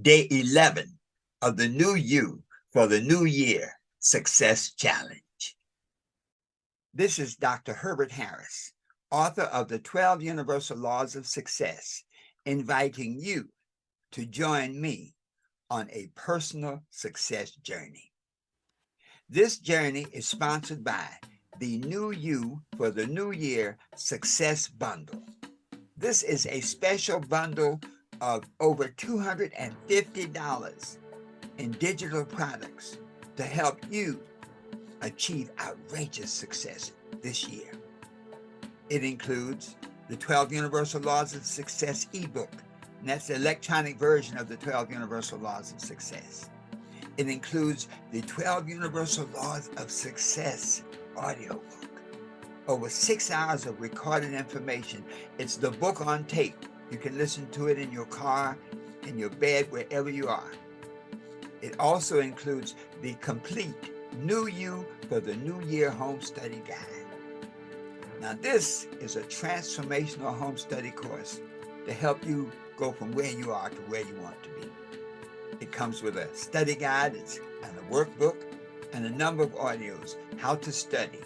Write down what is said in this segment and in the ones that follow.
day 11 of the New You for the New Year Success Challenge. This is Dr. Herbert Harris, author of the 12 Universal Laws of Success, inviting you to join me on a personal success journey. This journey is sponsored by the New You for the New Year Success Bundle. This is a special bundle of over $250 in digital products to help you achieve outrageous success this year. It includes the 12 Universal Laws of Success ebook, and that's the electronic version of the 12 Universal Laws of Success. It includes the 12 Universal Laws of Success audiobook, over 6 hours of recorded information. It's the book on tape. You can listen to it in your car, in your bed, wherever you are. It also includes the complete New You for the New Year Home Study Guide. Now, this is a transformational home study course to help you go from where you are to where you want to be. It comes with a study guide and a workbook and a number of audios, how to study,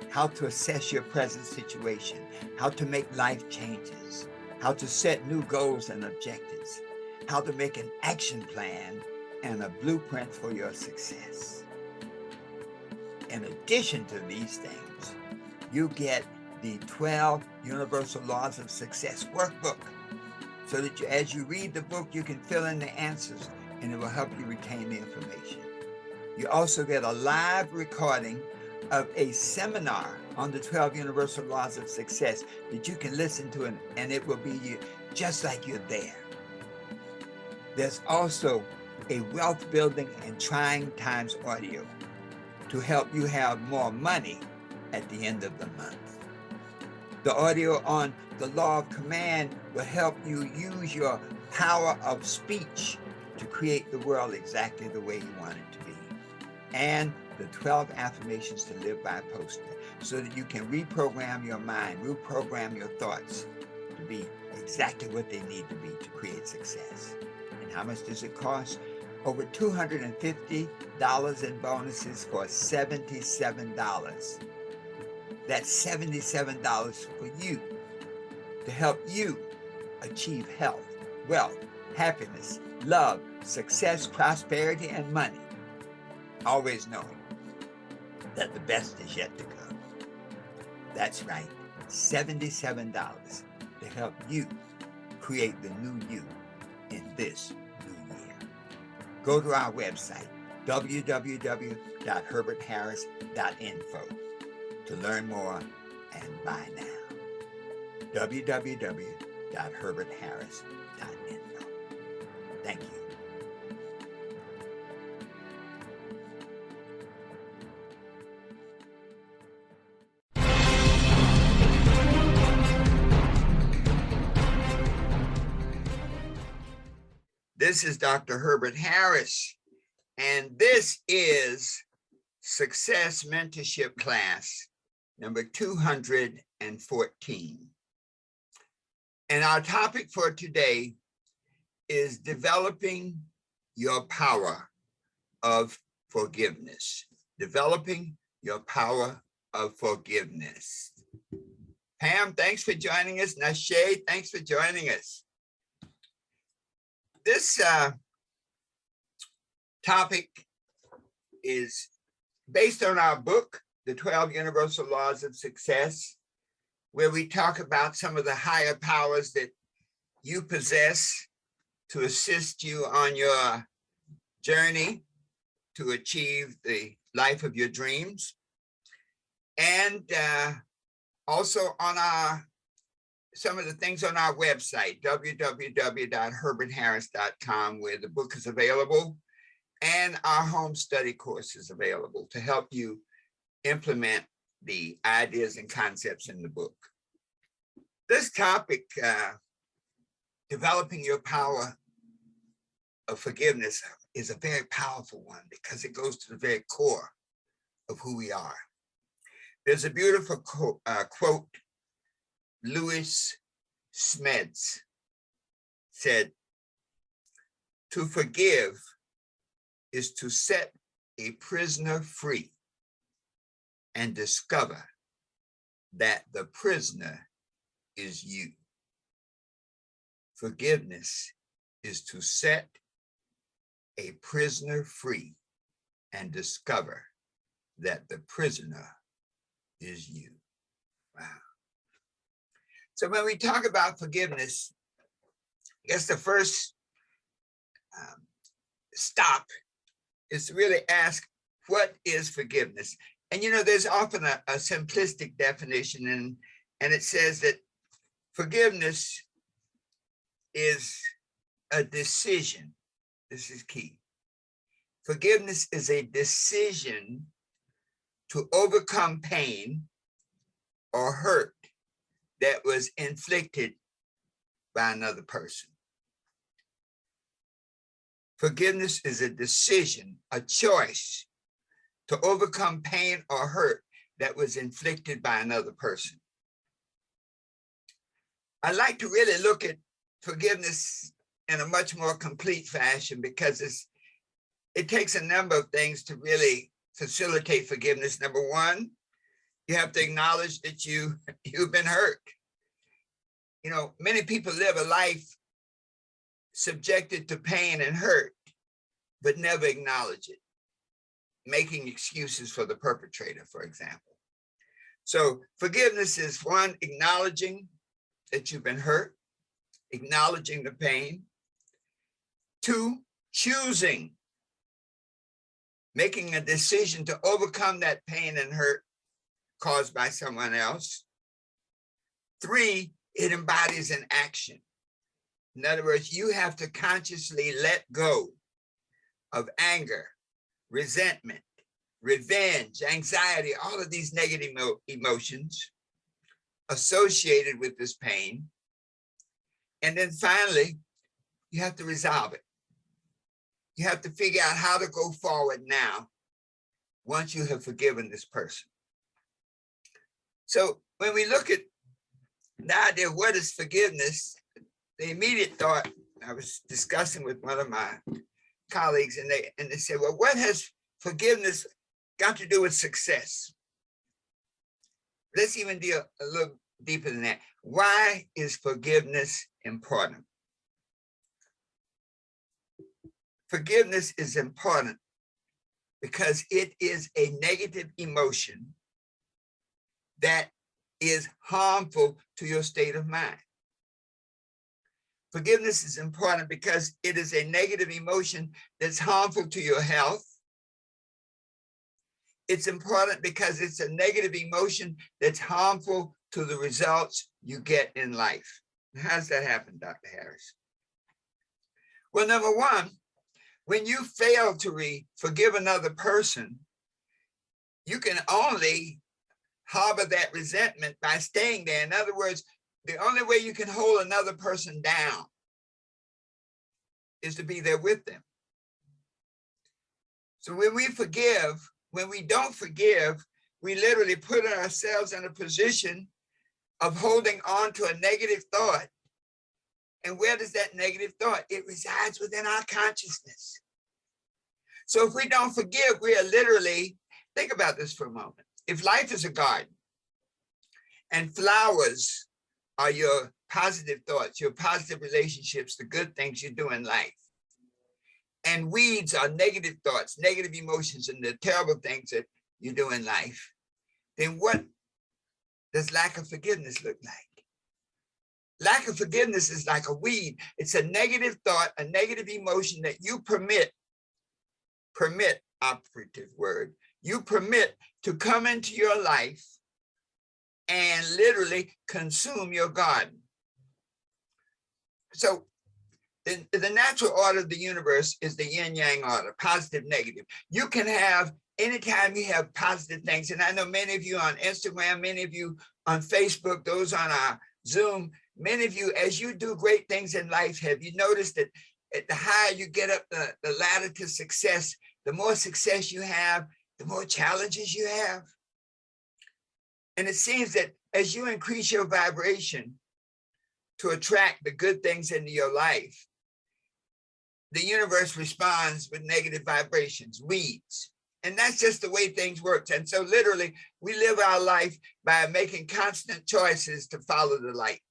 how to assess your present situation, how to make life changes, how to set new goals and objectives, how to make an action plan and a blueprint for your success. In addition to these things, you get the 12 Universal Laws of Success workbook, so that as you read the book, you can fill in the answers and it will help you retain the information. You also get a live recording of a seminar on the 12 Universal Laws of Success that you can listen to, and it will be just like you're there. There's also a wealth building and trying times audio to help you have more money at the end of the month. The audio on the law of command will help you use your power of speech to create the world exactly the way you want it to be. And the 12 affirmations to live by poster, so that you can reprogram your mind, reprogram your thoughts to be exactly what they need to be to create success. And how much does it cost? Over $250 in bonuses for $77. That's $77 for you, to help you achieve health, wealth, happiness, love, success, prosperity, and money. Always knowing that the best is yet to come. That's right, $77 to help you create the new you in this new year. Go to our website, www.herbertharris.info, to learn more and buy now. www.herbertharris.info. Thank you. This is Dr. Herbert Harris, and this is Success Mentorship Class number 214. And our topic for today is developing your power of forgiveness. Developing your power of forgiveness. Pam, thanks for joining us. Nashe, thanks for joining us. This topic is based on our book, The 12 Universal Laws of Success, where we talk about some of the higher powers that you possess to assist you on your journey to achieve the life of your dreams. And also on some of the things on our website, www.herbertharris.com, where the book is available, and our home study course is available to help you implement the ideas and concepts in the book. This topic, developing your power of forgiveness, is a very powerful one because it goes to the very core of who we are. There's a beautiful quote. Louis Smeds said, To forgive is to set a prisoner free and discover that the prisoner is you. Forgiveness is to set a prisoner free and discover that the prisoner is you. Wow. So when we talk about forgiveness, I guess the first stop is to really ask, what is forgiveness? And there's often a simplistic definition, and it says that forgiveness is a decision. This is key. Forgiveness is a decision to overcome pain or hurt that was inflicted by another person. Forgiveness is a decision, a choice to overcome pain or hurt that was inflicted by another person. I like to really look at forgiveness in a much more complete fashion, because it takes a number of things to really facilitate forgiveness. Number one, you have to acknowledge that you've been hurt. Many people live a life subjected to pain and hurt, but never acknowledge it, making excuses for the perpetrator, for example. So forgiveness is one, acknowledging that you've been hurt, acknowledging the pain. Two, choosing, making a decision to overcome that pain and hurt caused by someone else. Three, it embodies an action. In other words, you have to consciously let go of anger, resentment, revenge, anxiety, all of these negative emotions associated with this pain. And then finally, you have to resolve it. You have to figure out how to go forward now, once you have forgiven this person. So when we look at the idea of what is forgiveness, the immediate thought, I was discussing with one of my colleagues, and they said, well, what has forgiveness got to do with success? Let's even deal a little deeper than that. Why is forgiveness important? Forgiveness is important because it is a negative emotion that is harmful to your state of mind. Forgiveness is important because it is a negative emotion that's harmful to your health. It's important because it's a negative emotion that's harmful to the results you get in life. How does that happen, Dr. Harris? Well, number one, when you fail to forgive another person, you can only harbor that resentment by staying there. In other words, the only way you can hold another person down is to be there with them. So when we don't forgive, we literally put ourselves in a position of holding on to a negative thought. And where does that negative thought? It resides within our consciousness. So if we don't forgive, we are literally, think about this for a moment. If life is a garden and flowers are your positive thoughts, your positive relationships, the good things you do in life, and weeds are negative thoughts, negative emotions, and the terrible things that you do in life, then what does lack of forgiveness look like? Lack of forgiveness is like a weed. It's a negative thought, a negative emotion that you permit, operative word, you permit to come into your life and literally consume your garden. So the natural order of the universe is the yin-yang order, positive, negative. You can have, anytime you have positive things, and I know many of you on Instagram, many of you on Facebook, those on our Zoom, many of you, as you do great things in life, have you noticed that at the higher you get up the ladder to success, the more success you have, the more challenges you have? And it seems that as you increase your vibration to attract the good things into your life, the universe responds with negative vibrations, weeds. And that's just the way things work. And so literally, we live our life by making constant choices to follow the light,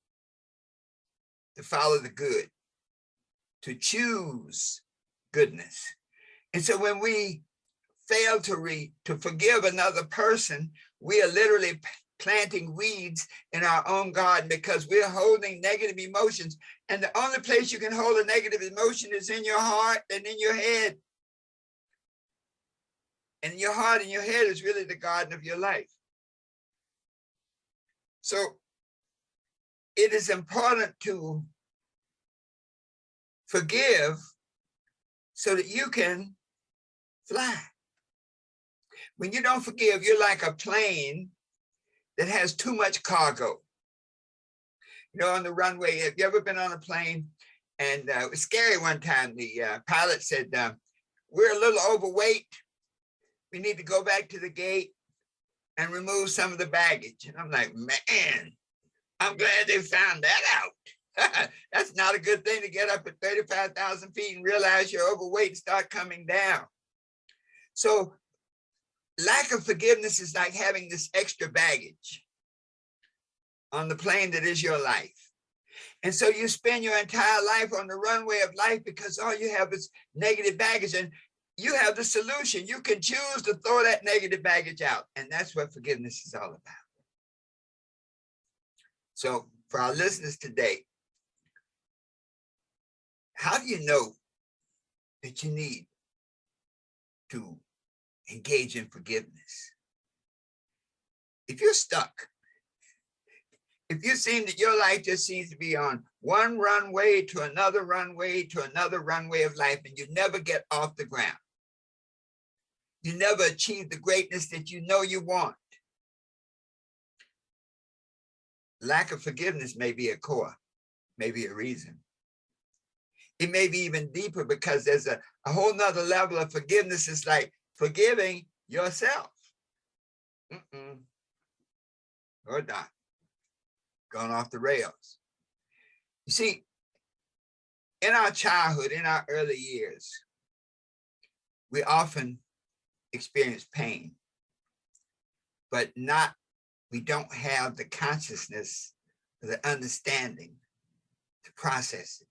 to follow the good, to choose goodness. And so when we fail to forgive another person, we are literally planting weeds in our own garden because we're holding negative emotions. And the only place you can hold a negative emotion is in your heart and in your head. And your heart and your head is really the garden of your life. So it is important to forgive so that you can fly. When you don't forgive, you're like a plane that has too much cargo. You know, on the runway, have you ever been on a plane? And it was scary one time. The pilot said, we're a little overweight. We need to go back to the gate and remove some of the baggage. And I'm like, man, I'm glad they found that out. That's not a good thing to get up at 35,000 feet and realize you're overweight and start coming down. So lack of forgiveness is like having this extra baggage on the plane that is your life. And so you spend your entire life on the runway of life because all you have is negative baggage. And you have the solution. You can choose to throw that negative baggage out. And that's what forgiveness is all about. So for our listeners today, how do you know that you need to engage in forgiveness? If you're stuck, if you seem that your life just seems to be on one runway to another runway to another runway of life, and you never get off the ground, you never achieve the greatness that you know you want, lack of forgiveness may be a core, maybe a reason. It may be even deeper because there's a whole nother level of forgiveness. It's like forgiving yourself. Or not. Gone off the rails. You see, in our childhood, in our early years, we often experience pain, but we don't have the consciousness, the understanding to process it.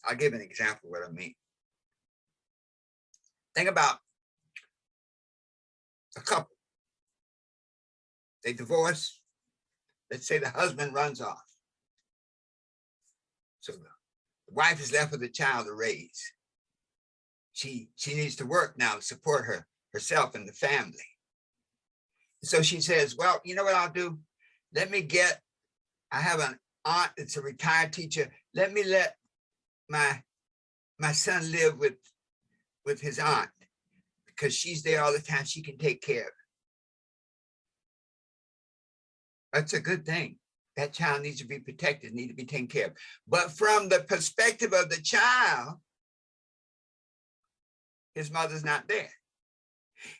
I'll give an example of what I mean. Think about a couple. They divorce. Let's say the husband runs off. So the wife is left with a child to raise. She needs to work now to support herself and the family. So she says, well, you know what I'll do? I have an aunt that's a retired teacher. Let me let my son live with his aunt because she's there all the time. She can take care of him. That's a good thing. That child needs to be protected, needs to be taken care of. But from the perspective of the child, his mother's not there.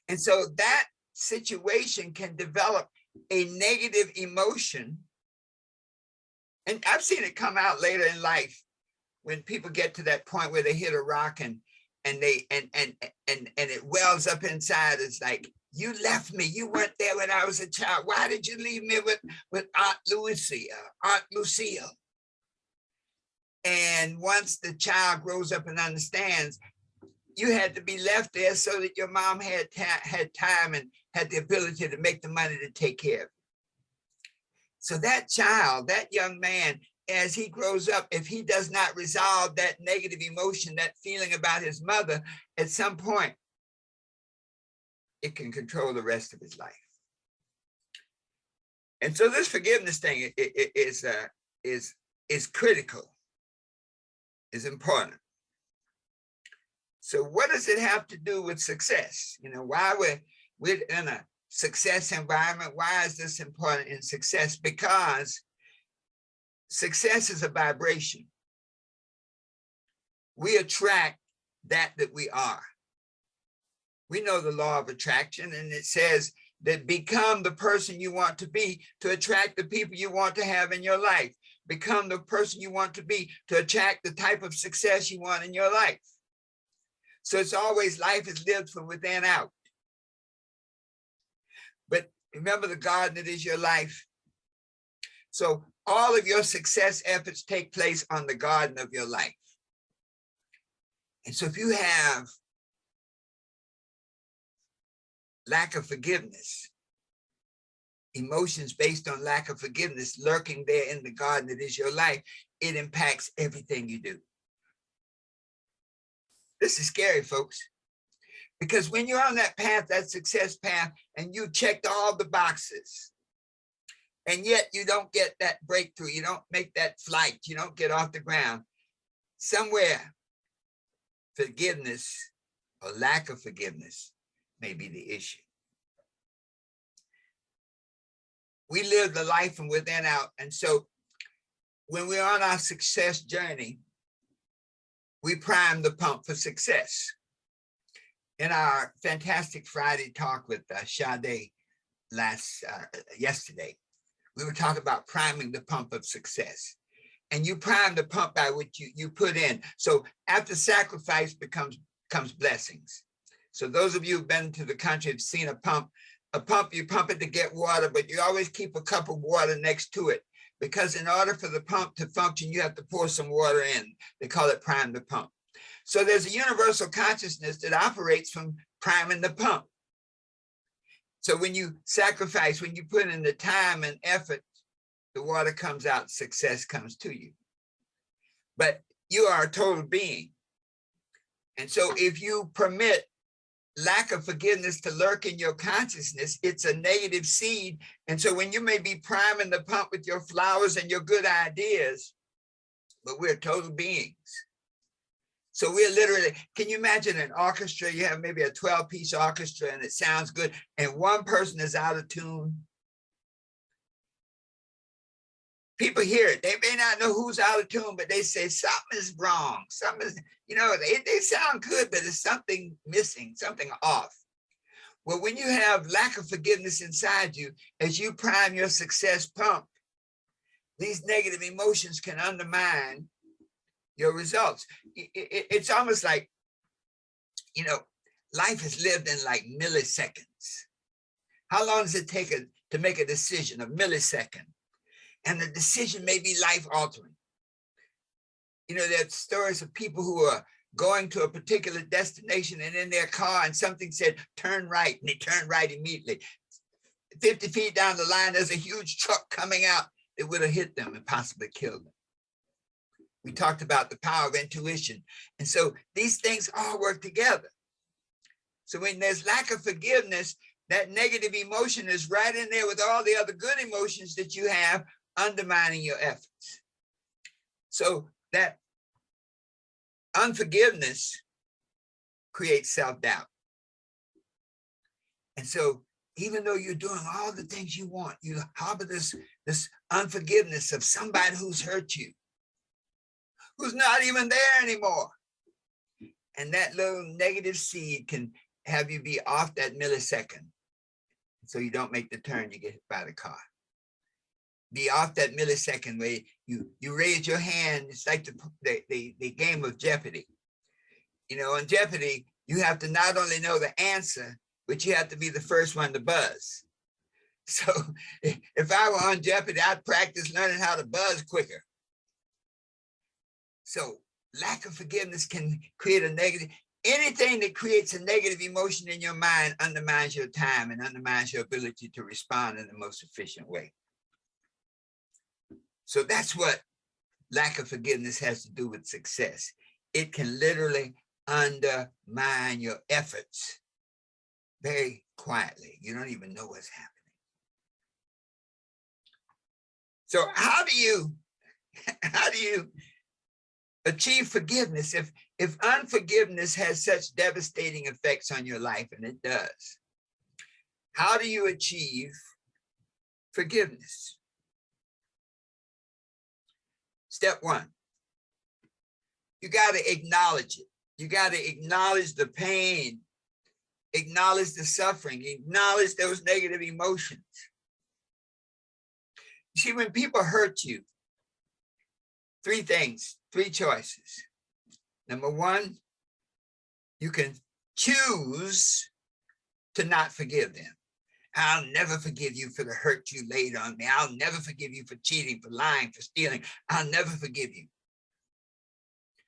And so that situation can develop a negative emotion. And I've seen it come out later in life when people get to that point where they hit a rock and it wells up inside. It's like, you left me. You weren't there when I was a child. Why did you leave me with Aunt Lucille? And once the child grows up and understands, you had to be left there so that your mom had time and had the ability to make the money to take care of it. So that child, that young man, as he grows up, if he does not resolve that negative emotion, that feeling about his mother, at some point, it can control the rest of his life. And so this forgiveness thing is critical, is important. So what does it have to do with success? You know, why we're in a success environment? Why is this important in success? Because success is a vibration. We attract that we are. We know the law of attraction, and it says that become the person you want to be to attract the people you want to have in your life. become the person you want to be to attract the type of success you want in your life. So it's always life is lived from within out. But remember the garden that is your life. So all of your success efforts take place on the garden of your life. And so if you have lack of forgiveness, emotions based on lack of forgiveness lurking there in the garden that is your life, it impacts everything you do. This is scary, folks, because when you're on that path, that success path, and you checked all the boxes, and yet you don't get that breakthrough, you don't make that flight, you don't get off the ground, somewhere forgiveness or lack of forgiveness may be the issue. We live the life from within out. And so when we're on our success journey, we prime the pump for success. In our fantastic Friday talk with Sade yesterday, we were talking about priming the pump of success. And you prime the pump by what you put in. So after sacrifice comes blessings. So those of you who've been to the country have seen a pump, you pump it to get water, but you always keep a cup of water next to it, because in order for the pump to function, you have to pour some water in. They call it prime the pump. So there's a universal consciousness that operates from priming the pump. So when you sacrifice, when you put in the time and effort, the water comes out, success comes to you. But you are a total being. And so if you permit lack of forgiveness to lurk in your consciousness, it's a negative seed. And so when you may be priming the pump with your flowers and your good ideas, but we're total beings. So we're literally, can you imagine an orchestra? You have maybe a 12-piece orchestra and it sounds good, and one person is out of tune. People hear it. They may not know who's out of tune, but they say something is wrong. Something is, they sound good, but there's something missing, something off. Well, when you have lack of forgiveness inside you, as you prime your success pump, these negative emotions can undermine your results. It's almost like, life is lived in like milliseconds. How long does it take to make a decision? A millisecond. And the decision may be life-altering. There are stories of people who are going to a particular destination and in their car and something said, turn right, and they turn right immediately. 50 feet down the line, there's a huge truck coming out that would have hit them and possibly killed them. We talked about the power of intuition. And so these things all work together. So when there's lack of forgiveness, that negative emotion is right in there with all the other good emotions that you have, undermining your efforts. So that unforgiveness creates self-doubt. And so even though you're doing all the things you want, you harbor this unforgiveness of somebody who's hurt you, who's not even there anymore. And that little negative seed can have you be off that millisecond. So you don't make the turn, you get hit by the car. Be off that millisecond where you raise your hand. It's like the game of Jeopardy. In Jeopardy, you have to not only know the answer, but you have to be the first one to buzz. So if I were on Jeopardy, I'd practice learning how to buzz quicker. So lack of forgiveness can create a negative. Anything that creates a negative emotion in your mind undermines your time and undermines your ability to respond in the most efficient way. So that's what lack of forgiveness has to do with success. It can literally undermine your efforts very quietly. You don't even know what's happening. So how do you achieve forgiveness if unforgiveness has such devastating effects on your life, and it does? How do you achieve forgiveness? Step one, you got to acknowledge it. You got to acknowledge the pain, acknowledge the suffering, acknowledge those negative emotions. You see, when people hurt you, three things, three choices. Number one, you can choose to not forgive them. I'll never forgive you for the hurt you laid on me. I'll never forgive you for cheating, for lying, for stealing. I'll never forgive you.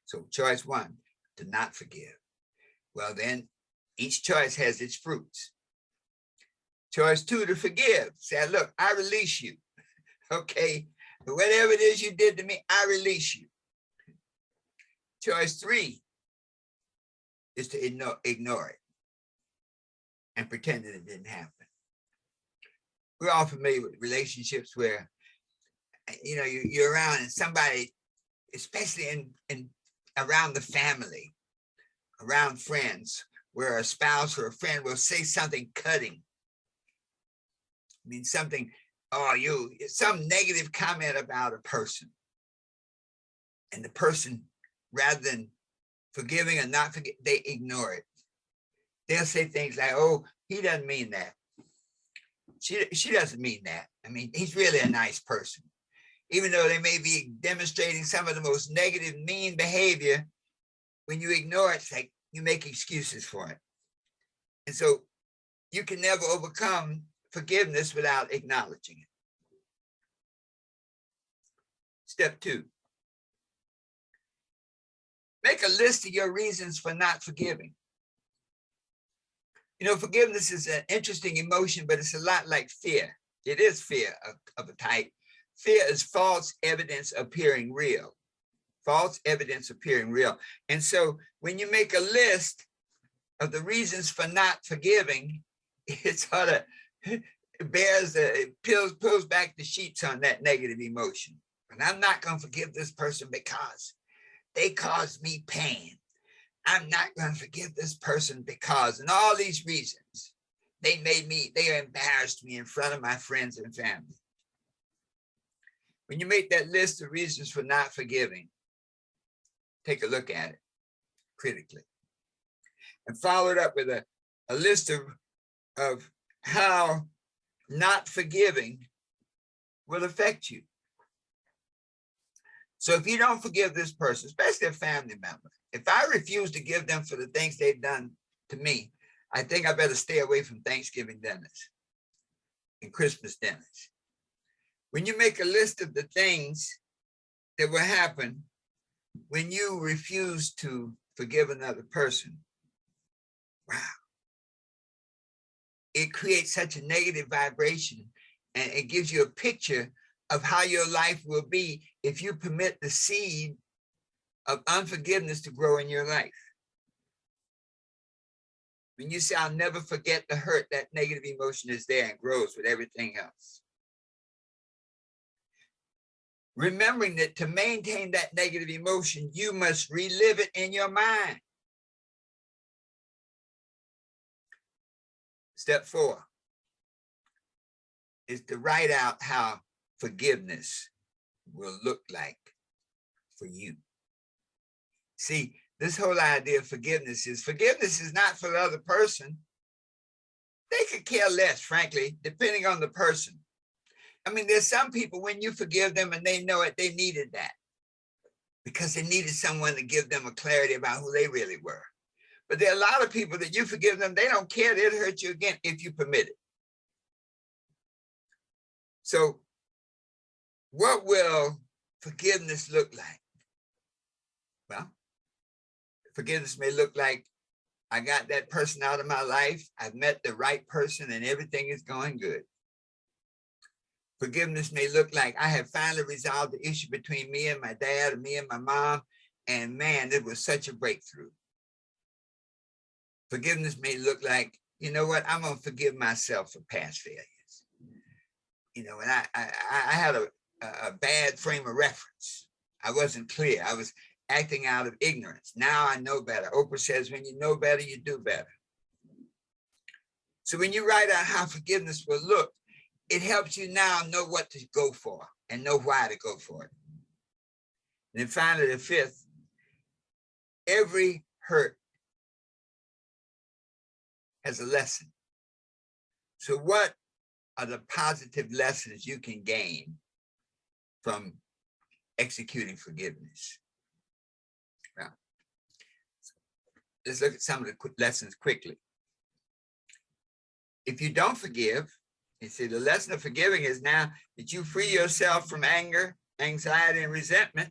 So choice one, to not forgive. Well, then each choice has its fruits. Choice two, to forgive. Say, look, I release you. Okay, whatever it is you did to me, I release you. Choice three is to ignore it and pretend that it didn't happen. We're all familiar with relationships where, you're around and somebody, especially in around the family, around friends, where a spouse or a friend will say something cutting. I mean, something, some negative comment about a person. And the person, rather than forgiving or not forget, they ignore it. They'll say things like, oh, he doesn't mean that. She doesn't mean that. I mean, he's really a nice person. Even though they may be demonstrating some of the most negative, mean behavior, when you ignore it, it's like you make excuses for it. And so you can never overcome forgiveness without acknowledging it. Step two, make a list of your reasons for not forgiving. Forgiveness is an interesting emotion, but it's a lot like fear. It is fear of a type. Fear is false evidence appearing real. False evidence appearing real. And so when you make a list of the reasons for not forgiving, it sort of pulls back the sheets on that negative emotion. And I'm not going to forgive this person because they caused me pain. I'm not going to forgive this person because, and all these reasons, they embarrassed me in front of my friends and family. When you make that list of reasons for not forgiving, take a look at it critically and follow it up with a list of how not forgiving will affect you. So if you don't forgive this person, especially a family member, if I refuse to give them for the things they've done to me, I think I better stay away from Thanksgiving dinners and Christmas dinners. When you make a list of the things that will happen when you refuse to forgive another person, wow, it creates such a negative vibration, and it gives you a picture of how your life will be if you permit the seed of unforgiveness to grow in your life. When you say, I'll never forget the hurt, that negative emotion is there and grows with everything else. Remembering that to maintain that negative emotion, you must relive it in your mind. Step 4 is to write out how forgiveness will look like for you. See, this whole idea of forgiveness is not for the other person. They could care less, frankly, depending on the person. I mean, there's some people, when you forgive them and they know it, they needed that because they needed someone to give them a clarity about who they really were. But there are a lot of people that you forgive them, they don't care, they'll hurt you again if you permit it. So what will forgiveness look like? Well, forgiveness may look like, I got that person out of my life, I've met the right person, and everything is going good. Forgiveness may look like, I have finally resolved the issue between me and my dad, or me and my mom, and man, it was such a breakthrough. Forgiveness may look like, you know what, I'm going to forgive myself for past failures. And I had a bad frame of reference. I wasn't clear. I was acting out of ignorance. Now I know better. Oprah says, when you know better, you do better. So when you write out how forgiveness will look, it helps you now know what to go for and know why to go for it. And then finally, the 5th, every hurt has a lesson. So what are the positive lessons you can gain from executing forgiveness. Well, let's look at some of the lessons quickly. If you don't forgive, you see, the lesson of forgiving is now that you free yourself from anger, anxiety, and resentment,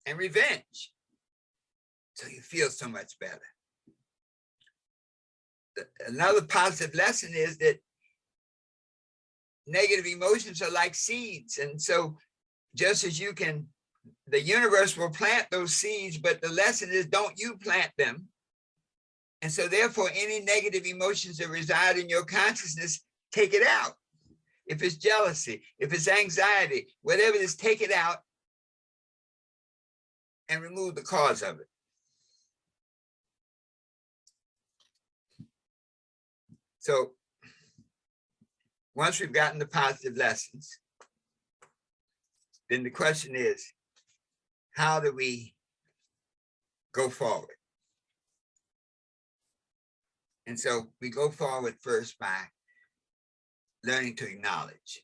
and revenge. So you feel so much better. Another positive lesson is that negative emotions are like seeds. And so just as you can, the universe will plant those seeds, but the lesson is don't you plant them. And so therefore, any negative emotions that reside in your consciousness, take it out. If it's jealousy, if it's anxiety, whatever it is, take it out and remove the cause of it. So once we've gotten the positive lessons, then the question is, how do we go forward? And so we go forward first by learning to acknowledge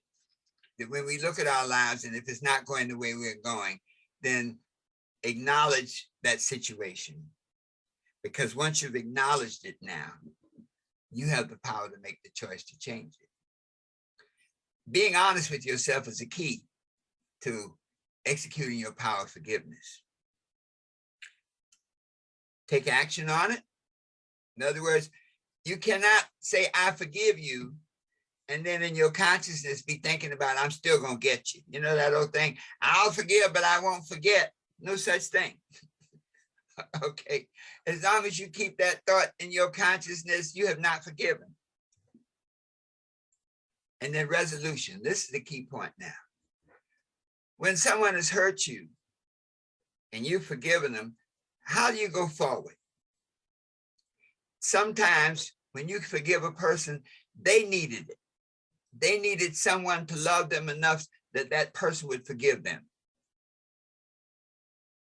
that when we look at our lives, and if it's not going the way we're going, then acknowledge that situation. Because once you've acknowledged it now, you have the power to make the choice to change it. Being honest with yourself is a key to executing your power of forgiveness. Take action on it. In other words, you cannot say, I forgive you, and then in your consciousness be thinking about, I'm still going to get you. You know that old thing, I'll forgive, but I won't forget. No such thing. Okay. As long as you keep that thought in your consciousness, you have not forgiven. And then resolution. This is the key point now. When someone has hurt you and you've forgiven them, how do you go forward? Sometimes when you forgive a person, they needed it. They needed someone to love them enough that that person would forgive them.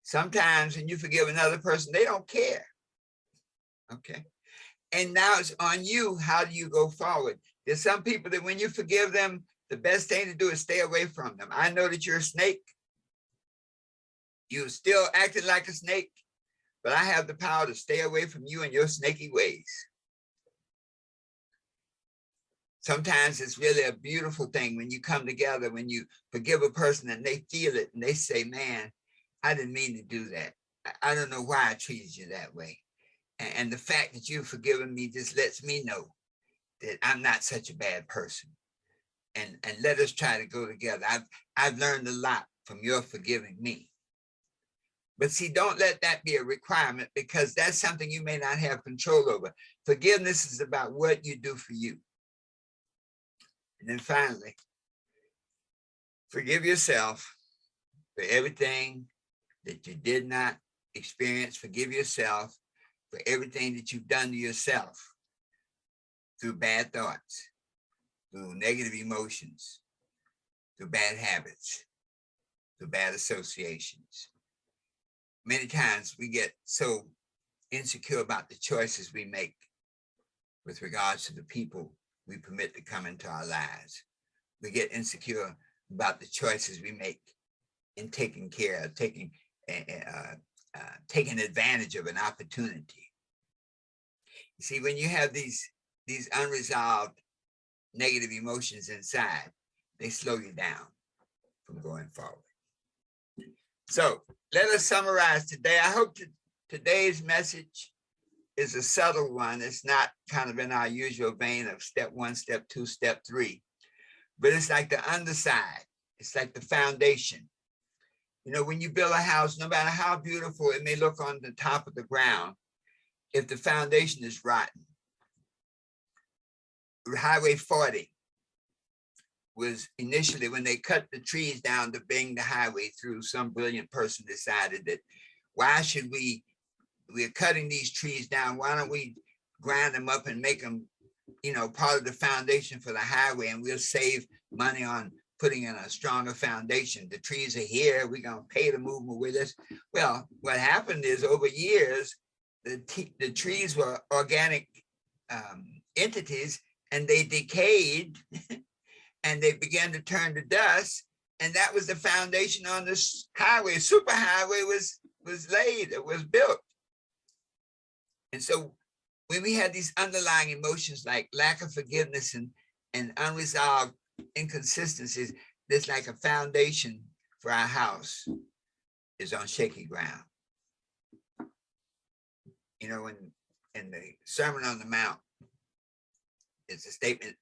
Sometimes when you forgive another person, they don't care. Okay. And now it's on you. How do you go forward? There's some people that when you forgive them, the best thing to do is stay away from them. I know that you're a snake. You're still acting like a snake, but I have the power to stay away from you and your snaky ways. Sometimes it's really a beautiful thing when you come together, when you forgive a person and they feel it and they say, man, I didn't mean to do that. I don't know why I treated you that way. And the fact that you've forgiven me just lets me know that I'm not such a bad person. And let us try to go together. I've learned a lot from your forgiving me. But see, don't let that be a requirement, because that's something you may not have control over. Forgiveness is about what you do for you. And then finally, forgive yourself for everything that you did not experience. Forgive yourself for everything that you've done to yourself through bad thoughts, through negative emotions, through bad habits, through bad associations. Many times we get so insecure about the choices we make with regards to the people we permit to come into our lives. We get insecure about the choices we make in taking care of, taking advantage of an opportunity. You see, when you have these unresolved negative emotions inside, they slow you down from going forward. So let us summarize today. I hope that today's message is a subtle one. It's not kind of in our usual vein of step 1, step 2, step 3, but it's like the underside. It's like the foundation. You know, when you build a house, no matter how beautiful it may look on the top of the ground, if the foundation is rotten. Highway 40 was initially, when they cut the trees down to bring the highway through, some brilliant person decided that why should we're cutting these trees down, why don't we grind them up and make them, you know, part of the foundation for the highway, and we'll save money on putting in a stronger foundation. The trees are here, we're gonna pay to move them with us. Well, what happened is over years, the trees were organic entities, and they decayed and they began to turn to dust, And that was the foundation on this highway. Superhighway was laid, it was built. And so when we had these underlying emotions like lack of forgiveness and unresolved inconsistencies, there's like a foundation for our house is on shaky ground. You know, in the Sermon on the Mount, it's a statement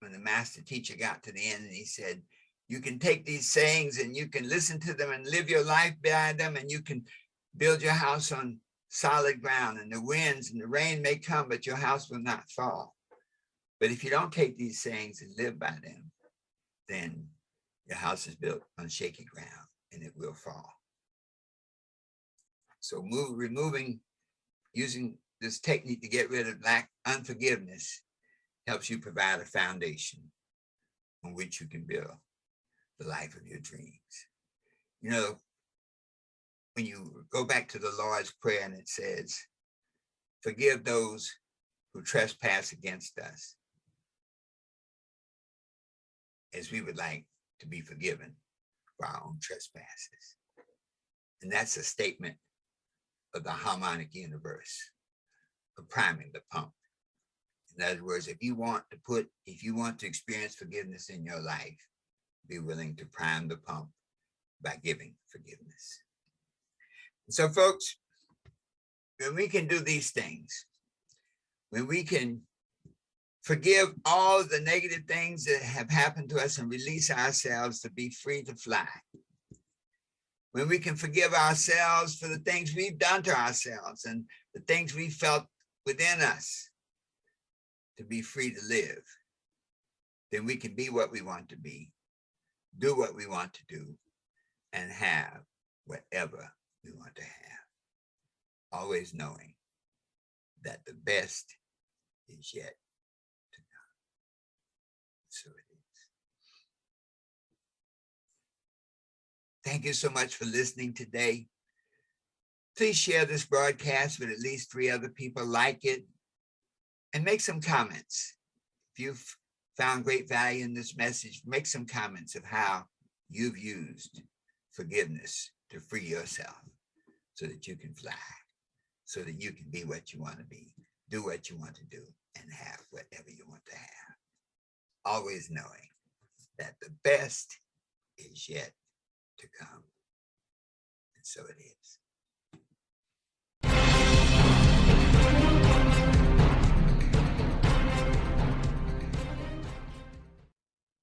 when the master teacher got to the end and he said, you can take these sayings and you can listen to them and live your life by them, and you can build your house on solid ground, and the winds and the rain may come, but your house will not fall. But if you don't take these sayings and live by them, then your house is built on shaky ground and it will fall. So using this technique to get rid of unforgiveness helps you provide a foundation on which you can build the life of your dreams. You know, when you go back to the Lord's Prayer and it says, forgive those who trespass against us, as we would like to be forgiven for our own trespasses. And that's a statement of the harmonic universe, of priming the pump. In other words, if you want to experience forgiveness in your life, be willing to prime the pump by giving forgiveness. So folks, when we can do these things, when we can forgive all the negative things that have happened to us and release ourselves to be free to fly, when we can forgive ourselves for the things we've done to ourselves and the things we felt within us to be free to live, then we can be what we want to be, do what we want to do, and have whatever we want to have. Always knowing that the best is yet to come. So it is. Thank you so much for listening today. Please share this broadcast with at least 3 other people like it, and make some comments. If you've found great value in this message, make some comments of how you've used forgiveness to free yourself so that you can fly, so that you can be what you want to be, do what you want to do, and have whatever you want to have. Always knowing that the best is yet to come. And so it is.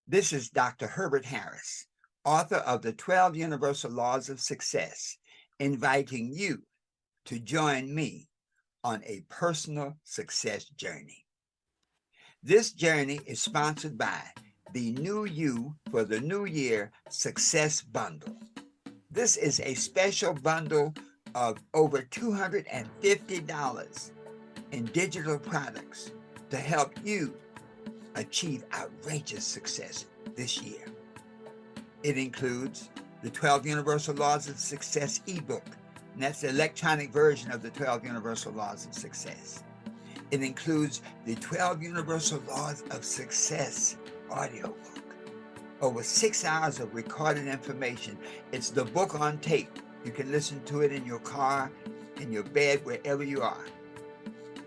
This is Dr. Herbert Harris, author of the 12 Universal Laws of Success, inviting you to join me on a personal success journey. This journey is sponsored by the New You for the New Year Success Bundle. This is a special bundle of over $250 in digital products to help you achieve outrageous success this year. It includes the 12 Universal Laws of Success ebook, and that's the electronic version of the 12 Universal Laws of Success. It includes the 12 Universal Laws of Success audiobook, over 6 hours of recorded information. It's the book on tape. You can listen to it in your car, in your bed, wherever you are.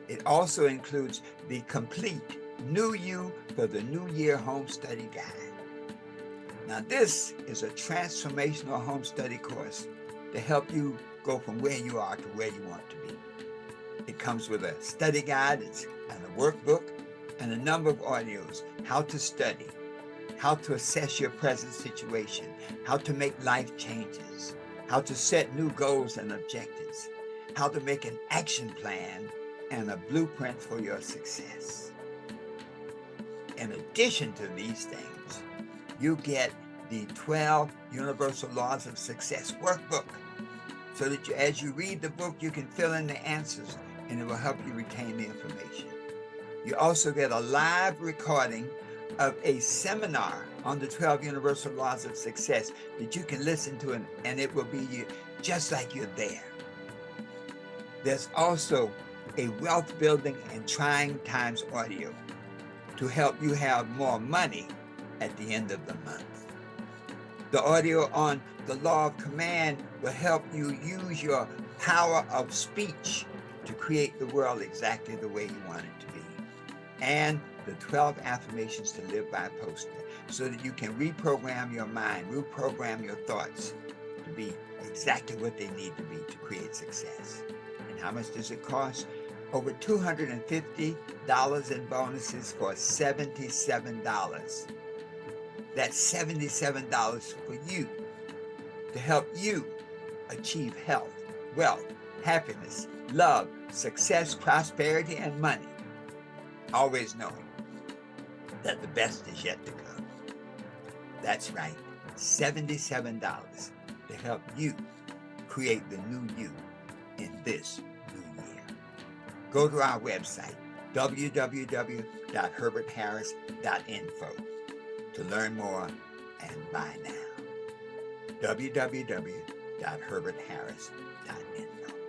It also includes the complete New You for the New Year Home Study Guide. Now, this is a transformational home study course to help you go from where you are to where you want to be. It comes with a study guide and a workbook and a number of audios, how to study, how to assess your present situation, how to make life changes, how to set new goals and objectives, how to make an action plan and a blueprint for your success. In addition to these things, you get the 12 Universal Laws of Success workbook, so that as you read the book, you can fill in the answers and it will help you retain the information. You also get a live recording of a seminar on the 12 Universal Laws of Success that you can listen to, and it will be just like you're there. There's also a wealth building and trying times audio to help you have more money at the end of the month. The audio on the law of command will help you use your power of speech to create the world exactly the way you want it to be. And the 12 affirmations to live by poster so that you can reprogram your mind, reprogram your thoughts to be exactly what they need to be to create success. And how much does it cost? Over $250 in bonuses for $77. That's $77 for you to help you achieve health, wealth, happiness, love, success, prosperity, and money. Always knowing that the best is yet to come. That's right, $77 to help you create the new you in this new year. Go to our website, www.herbertharris.info, to learn more and buy now. www.herbertharris.info.